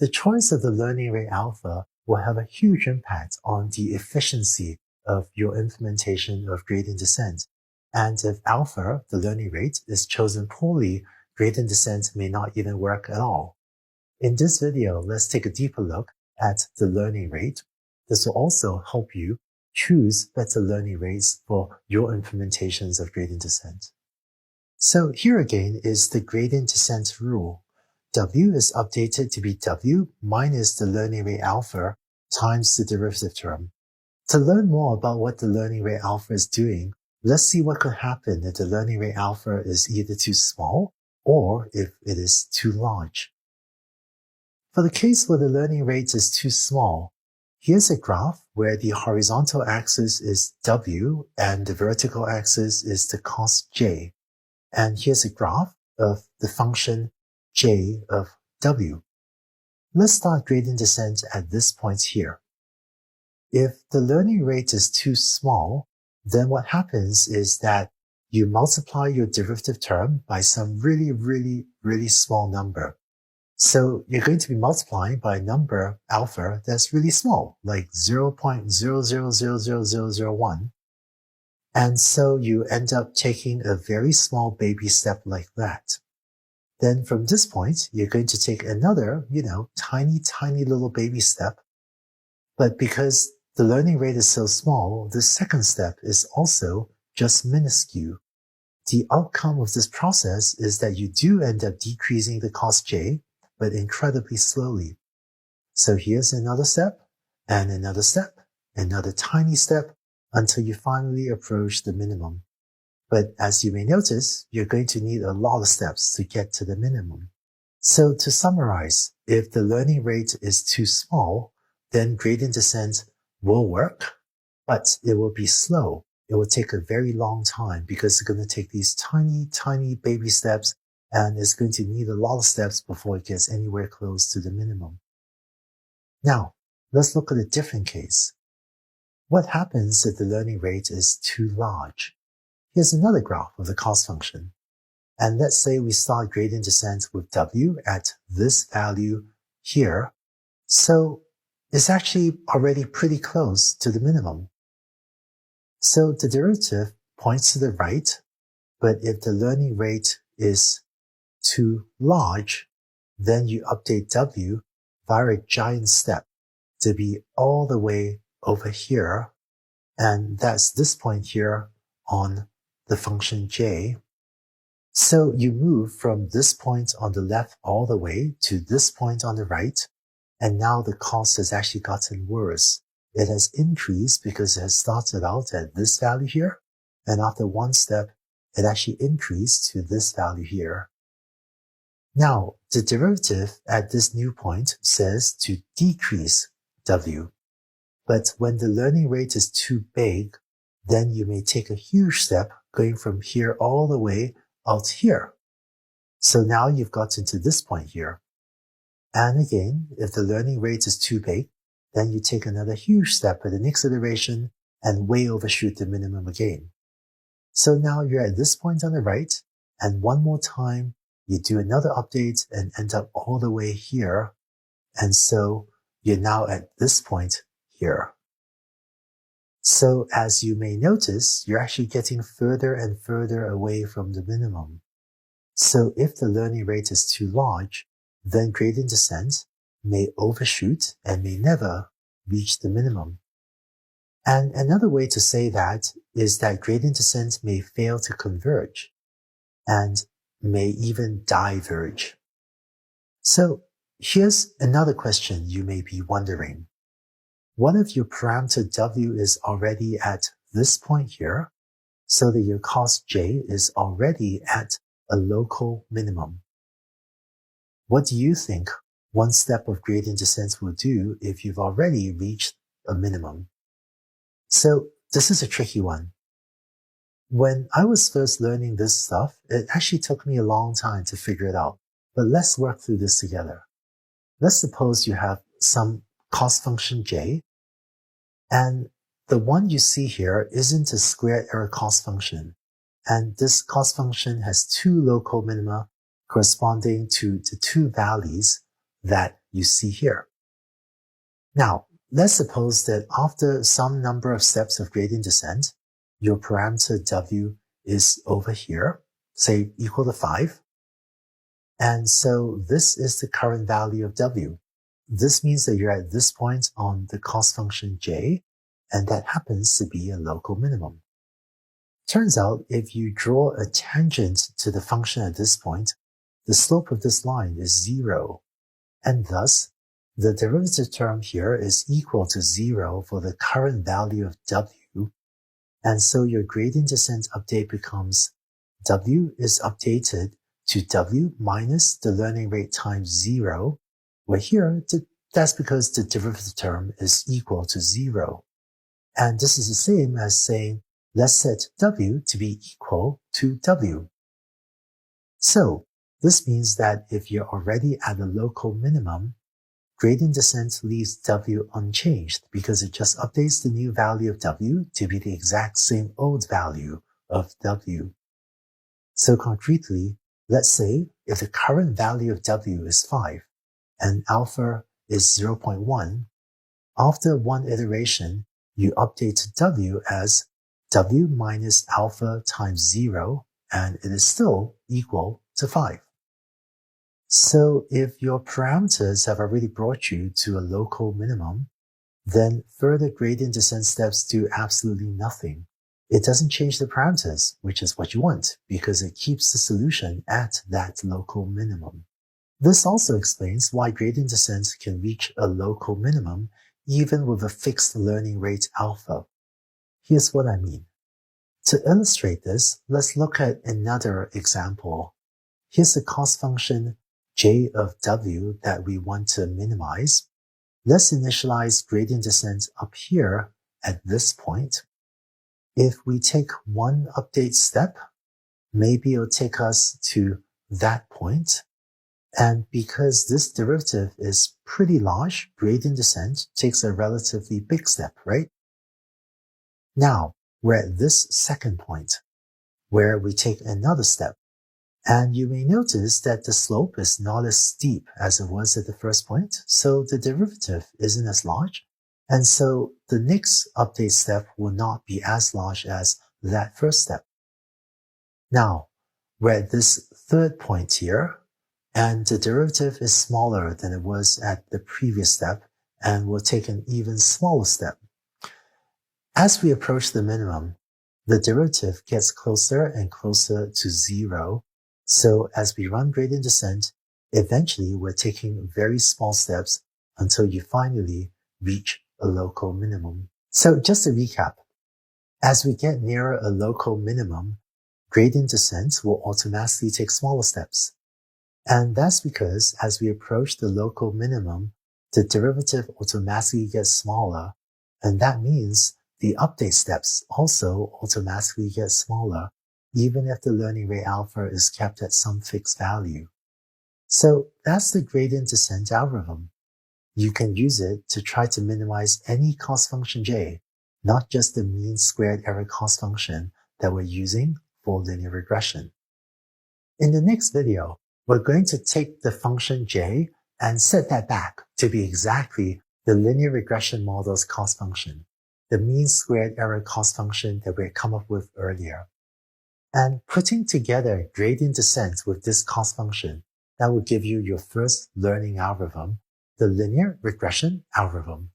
the choice of the learning rate alpha will have a huge impact on the efficiency of your implementation of gradient descent. And if alpha, the learning rate, is chosen poorly, gradient descent may not even work at all. In this video, let's take a deeper look at the learning rate. This will also help you choose better learning rates for your implementations of gradient descent. So here again is the gradient descent rule. W is updated to be W minus the learning rate alpha times the derivative term. To learn more about what the learning rate alpha is doing, let's see what could happen if the learning rate alpha is either too small or if it is too large. For the case where the learning rate is too small, here's a graph where the horizontal axis is W and the vertical axis is the cost J. And here's a graph of the function J of W. Let's start gradient descent at this point here. If the learning rate is too small, then what happens is that you multiply your derivative term by some really small number. So you're going to be multiplying by a number alpha that's really small, like 0.0000001. And so you end up taking a very small baby step like that. Then from this point, you're going to take another, tiny little baby step. But because the learning rate is so small, the second step is also just minuscule. The outcome of this process is that you do end up decreasing the cost J, but incredibly slowly. So here's another step, and another step, another tiny step, until you finally approach the minimum. But as you may notice, you're going to need a lot of steps to get to the minimum. So to summarize, if the learning rate is too small, then gradient descent will work, but it will be slow. It will take a very long time because it's going to take these tiny baby steps, and it's going to need a lot of steps before it gets anywhere close to the minimum. Now, let's look at a different case. What happens if the learning rate is too large? Here's another graph of the cost function. And let's say we start gradient descent with W at this value here. So it's actually already pretty close to the minimum. So the derivative points to the right, but if the learning rate is too large, then you update W via a giant step to be all the way over here. And that's this point here on the function J. So you move from this point on the left all the way to this point on the right. And now the cost has actually gotten worse. It has increased because it has started out at this value here. And after one step, it actually increased to this value here. Now, the derivative at this new point says to decrease W. But when the learning rate is too big, then you may take a huge step going from here all the way out here. So now you've gotten to this point here. And again, if the learning rate is too big, then you take another huge step at the next iteration and way overshoot the minimum again. So now you're at this point on the right, and one more time, you do another update and end up all the way here. And so you're now at this point here. So as you may notice, you're actually getting further and further away from the minimum. So if the learning rate is too large, then gradient descent may overshoot and may never reach the minimum. And another way to say that is that gradient descent may fail to converge and may even diverge. So here's another question you may be wondering. What if your parameter W is already at this point here, so that your cost J is already at a local minimum? What do you think one step of gradient descent will do if you've already reached a minimum? So this is a tricky one. When I was first learning this stuff, it actually took me a long time to figure it out. But let's work through this together. Let's suppose you have some cost function J, and the one you see here isn't a square error cost function. And this cost function has two local minima corresponding to the two valleys that you see here. Now, let's suppose that after some number of steps of gradient descent, your parameter w is over here, say equal to 5. And so this is the current value of w. This means that you're at this point on the cost function j, and that happens to be a local minimum. Turns out if you draw a tangent to the function at this point, the slope of this line is 0, and thus the derivative term here is equal to 0 for the current value of w, and so your gradient descent update becomes w is updated to w minus the learning rate times 0, where here that's because the derivative term is equal to 0. And this is the same as saying, let's set w to be equal to w. So this means that if you're already at a local minimum, gradient descent leaves w unchanged because it just updates the new value of w to be the exact same old value of w. So concretely, let's say if the current value of w is 5 and alpha is 0.1, after one iteration, you update w as w minus alpha times 0, and it is still equal to 5. So if your parameters have already brought you to a local minimum, then further gradient descent steps do absolutely nothing. It doesn't change the parameters, which is what you want, because it keeps the solution at that local minimum. This also explains why gradient descent can reach a local minimum even with a fixed learning rate alpha. Here's what I mean. To illustrate this, let's look at another example. Here's the cost function j of w that we want to minimize. Let's initialize gradient descent up here at this point. If we take one update step, maybe it'll take us to that point. And because this derivative is pretty large, gradient descent takes a relatively big step, right? Now, we're at this second point, where we take another step. And you may notice that the slope is not as steep as it was at the first point, so the derivative isn't as large. And so the next update step will not be as large as that first step. Now, we're at this third point here, and the derivative is smaller than it was at the previous step, and we'll take an even smaller step. As we approach the minimum, the derivative gets closer and closer to 0. So as we run gradient descent, eventually we're taking very small steps until you finally reach a local minimum. So just to recap, as we get nearer a local minimum, gradient descent will automatically take smaller steps. And that's because as we approach the local minimum, the derivative automatically gets smaller, and that means the update steps also automatically get smaller, even if the learning rate alpha is kept at some fixed value. So that's the gradient descent algorithm. You can use it to try to minimize any cost function j, not just the mean squared error cost function that we're using for linear regression. In the next video, we're going to take the function j and set that back to be exactly the linear regression model's cost function, the mean squared error cost function that we had come up with earlier. And putting together gradient descent with this cost function, that will give you your first learning algorithm, the linear regression algorithm.